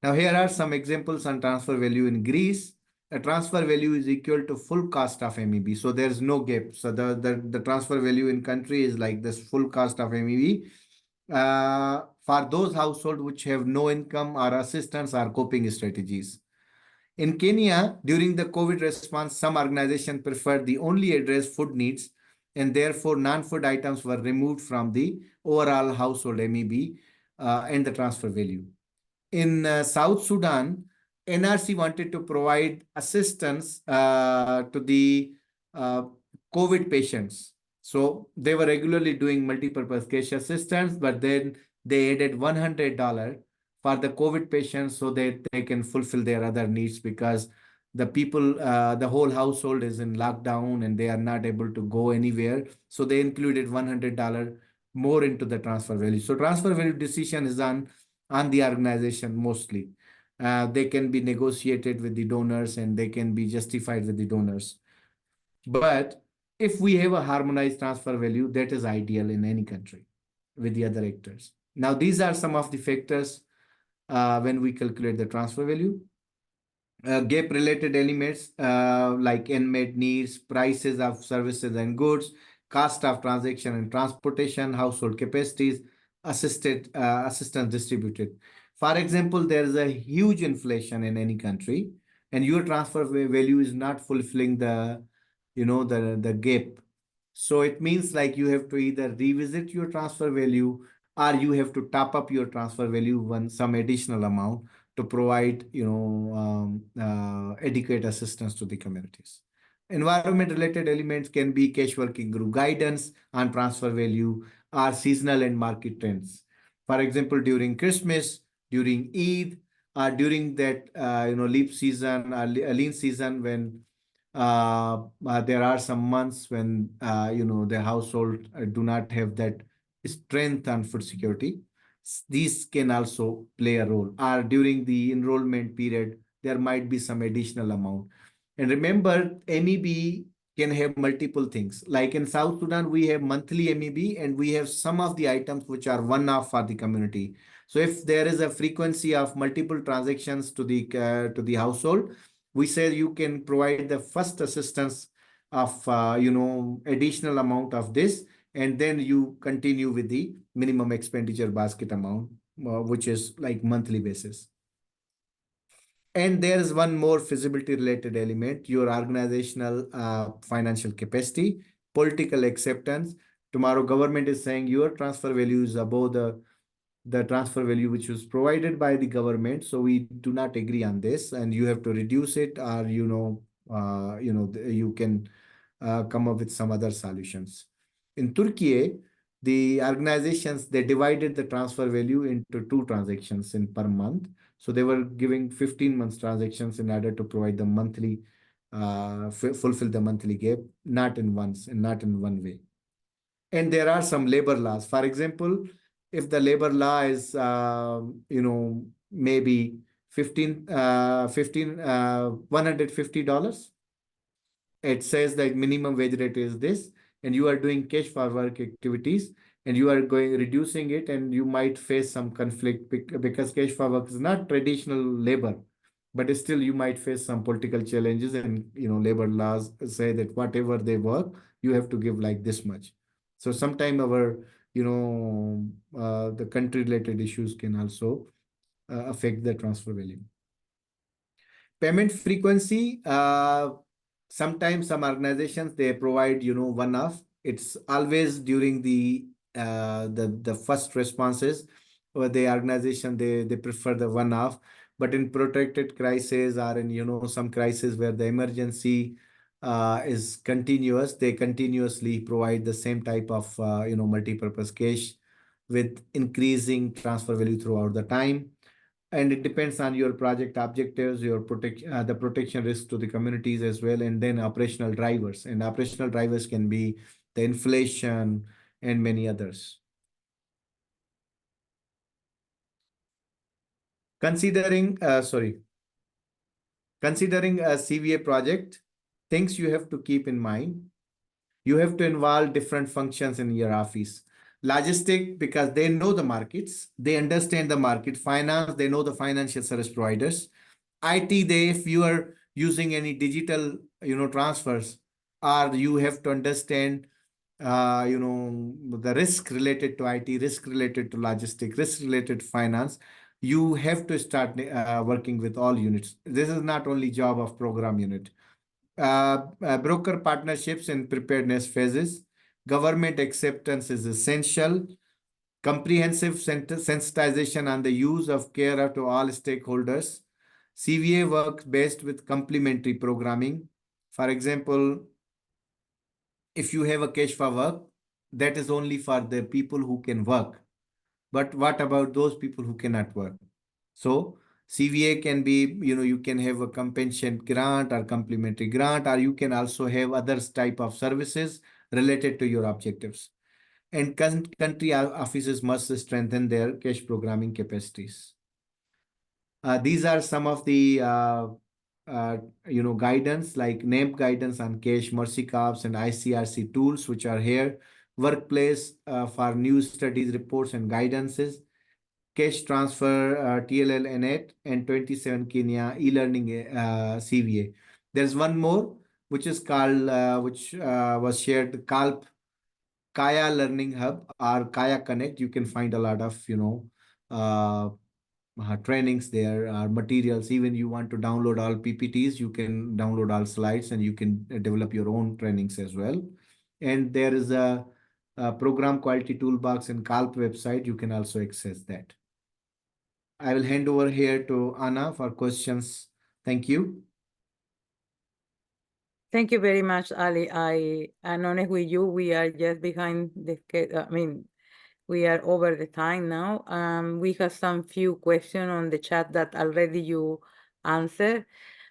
Now, here are some examples on transfer value in Greece. A transfer value is equal to full cost of MEB. So there's no gap. So the transfer value in country is like this full cost of MEB. For those households which have no income or assistance or coping strategies. In Kenya, during the COVID response, some organizations preferred the only address food needs, and therefore non-food items were removed from the overall household MEB and the transfer value. In South Sudan, NRC wanted to provide assistance to the COVID patients. So they were regularly doing multi-purpose cash assistance, but then they added $100 for the COVID patients so that they can fulfill their other needs, because the people, the whole household is in lockdown and they are not able to go anywhere. So they included $100 more into the transfer value. So transfer value decision is on the organization mostly. They can be negotiated with the donors and they can be justified with the donors. But if we have a harmonized transfer value, that is ideal in any country with the other actors. Now, these are some of the factors when we calculate the transfer value. Gap related elements like unmet needs, prices of services and goods, cost of transaction and transportation, household capacities, assistance distributed. For example, there is a huge inflation in any country and your transfer value is not fulfilling the gap. So it means like you have to either revisit your transfer value or you have to top up your transfer value some additional amount to provide adequate assistance to the communities. Environment related elements can be cash working group guidance on transfer value or seasonal and market trends. For example, during Christmas, during Eid, or during that leap season, lean season, when there are some months when the household do not have that strength on food security. These can also play a role. Or during the enrollment period, there might be some additional amount. And remember, MEB can have multiple things. Like in South Sudan, we have monthly MEB and we have some of the items which are one-off for the community. So if there is a frequency of multiple transactions to the household, we say you can provide the first assistance of additional amount of this, and then you continue with the minimum expenditure basket amount, which is like monthly basis. And there is one more feasibility related element, your organizational financial capacity, political acceptance. Tomorrow government is saying your transfer value is above the transfer value which was provided by the government. So we do not agree on this and you have to reduce it, or you can come up with some other solutions. In Türkiye, the organizations, they divided the transfer value into 2 transactions in per month. So they were giving 15 months transactions in order to provide the monthly, fulfill the monthly gap, not in once and not in one way. And there are some labor laws. For example, if the labor law is, maybe $150, it says that minimum wage rate is this, and you are doing cash for work activities and you are reducing it, and you might face some conflict because cash for work is not traditional labor, but still you might face some political challenges, and labor laws say that whatever they work, you have to give like this much. So sometime our, the country related issues can also affect the transfer value. Payment frequency, sometimes some organizations, they provide, one-off. It's always during the first responses, or the organization, they prefer the one-off. But in protected crisis, or in, some crisis where the emergency is continuous, they continuously provide the same type of, multi-purpose cash with increasing transfer value throughout the time. And it depends on your project objectives, your the protection risk to the communities as well, and then operational drivers. And operational drivers can be the inflation and many others. Considering a CVA project, things you have to keep in mind. You have to involve different functions in your office. Logistic, because they know the markets, they understand the market. Finance, they know the financial service providers. IT, if you are using any digital, transfers, or you have to understand, the risk related to IT, risk related to logistic, risk related to finance. You have to start working with all units. This is not only job of program unit. Broker partnerships and preparedness phases. Government acceptance is essential. Comprehensive sensitization on the use of care to all stakeholders. CVA works best with complementary programming. For example, if you have a cash for work, that is only for the people who can work. But what about those people who cannot work? So CVA can be, you can have a compensation grant or complementary grant, or you can also have other type of services related to your objectives. And country offices must strengthen their cash programming capacities. These are some of the guidance, like NAMP guidance on cash, Mercy Corps, and ICRC tools, which are here. Workplace for news studies, reports, and guidances. Cash transfer, TLL NET, and 27 Kenya e-learning CVA. There's one more, which is called, which was shared, CALP Kaya Learning Hub or Kaya Connect. You can find a lot of, trainings there, materials. Even you want to download all PPTs, you can download all slides, and you can develop your own trainings as well. And there is a program quality toolbox in CALP website. You can also access that. I will hand over here to Anna for questions. Thank you. Thank you very much, Ali. I'm honest with you. We are just behind the we are over the time now. We have some few questions on the chat that already you answered.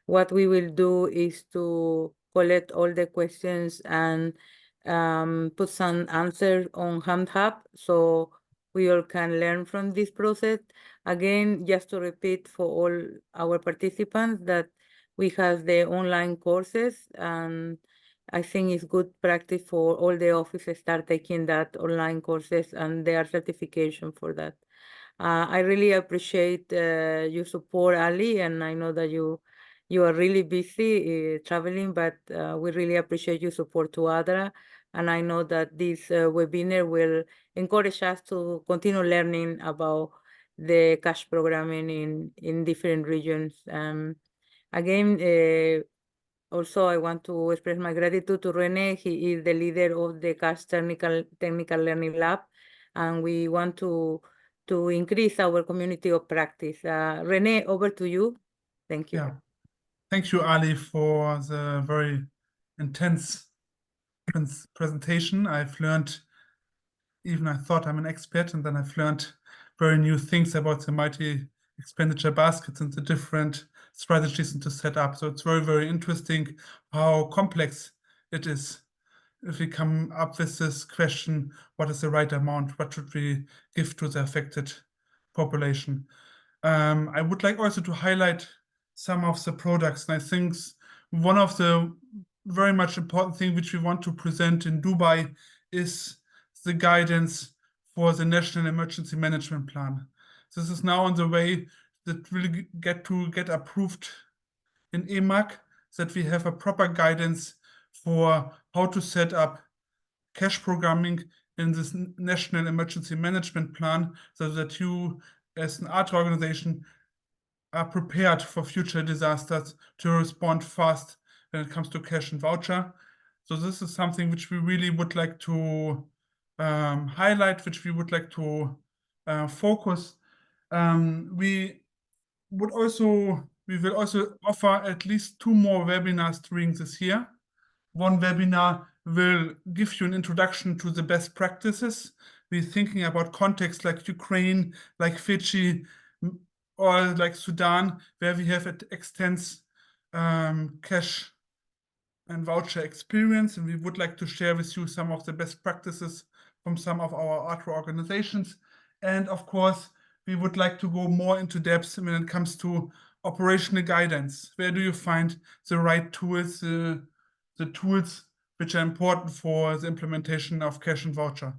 What we will do is to collect all the questions and put some answers on HandHub so we all can learn from this process. Again, just to repeat for all our participants that we have the online courses, and I think it's good practice for all the offices start taking that online courses and their certification for that. I really appreciate your support, Ali, and I know that you are really busy traveling, but we really appreciate your support to ADRA. And I know that this webinar will encourage us to continue learning about the cash programming in different regions. Again, also, I want to express my gratitude to René. He is the leader of the Cash Technical Learning Lab, and we want to increase our community of practice. René, over to you. Thank you. Yeah. Thank you, Ali, for the very intense presentation. I've learned, even I thought I'm an expert, and then I've learned very new things about the multi-expenditure baskets and the different strategies to set up. So it's very, very interesting how complex it is. If we come up with this question, what is the right amount? What should we give to the affected population? I would like also to highlight some of the products. And I think one of the very much important things which we want to present in Dubai is the guidance for the National Emergency Management Plan. This is now on the way that will get approved in EMAC, that we have a proper guidance for how to set up cash programming in this National Emergency Management Plan, so that you, as an ADRA organization, are prepared for future disasters to respond fast when it comes to cash and voucher. So this is something which we really would like to highlight, which we would like to focus. We will also offer at least 2 more webinars during this year. One webinar will give you an introduction to the best practices. We're thinking about contexts like Ukraine, like Fiji, or like Sudan, where we have extensive cash and voucher experience, and we would like to share with you some of the best practices from some of our ADRA organizations. And of course, we would like to go more into depth when it comes to operational guidance. Where do you find the right tools, the tools which are important for the implementation of cash and voucher?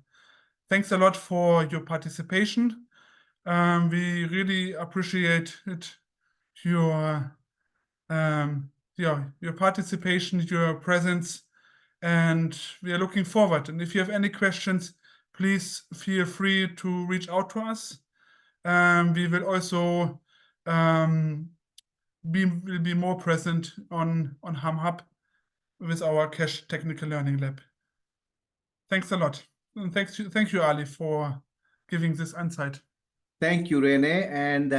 Thanks a lot for your participation. We really appreciate it, your participation, your presence, and we are looking forward. And if you have any questions, please feel free to reach out to us. We will also be more present on HamHub with our Cash Technical Learning Lab. Thanks a lot. And thank you, Ali, for giving this insight. Thank you, René, and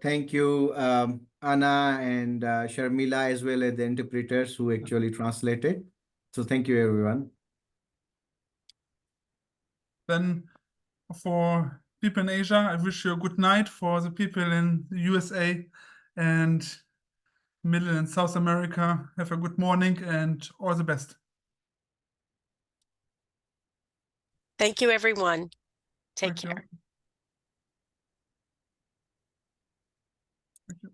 thank you, Anna and Sharmila, as well as the interpreters who actually translated. So thank you, everyone. Then for people in Asia, I wish you a good night. For the people in the USA and Middle and South America, have a good morning and all the best. Thank you, everyone. Take Thank you. care. Thank you.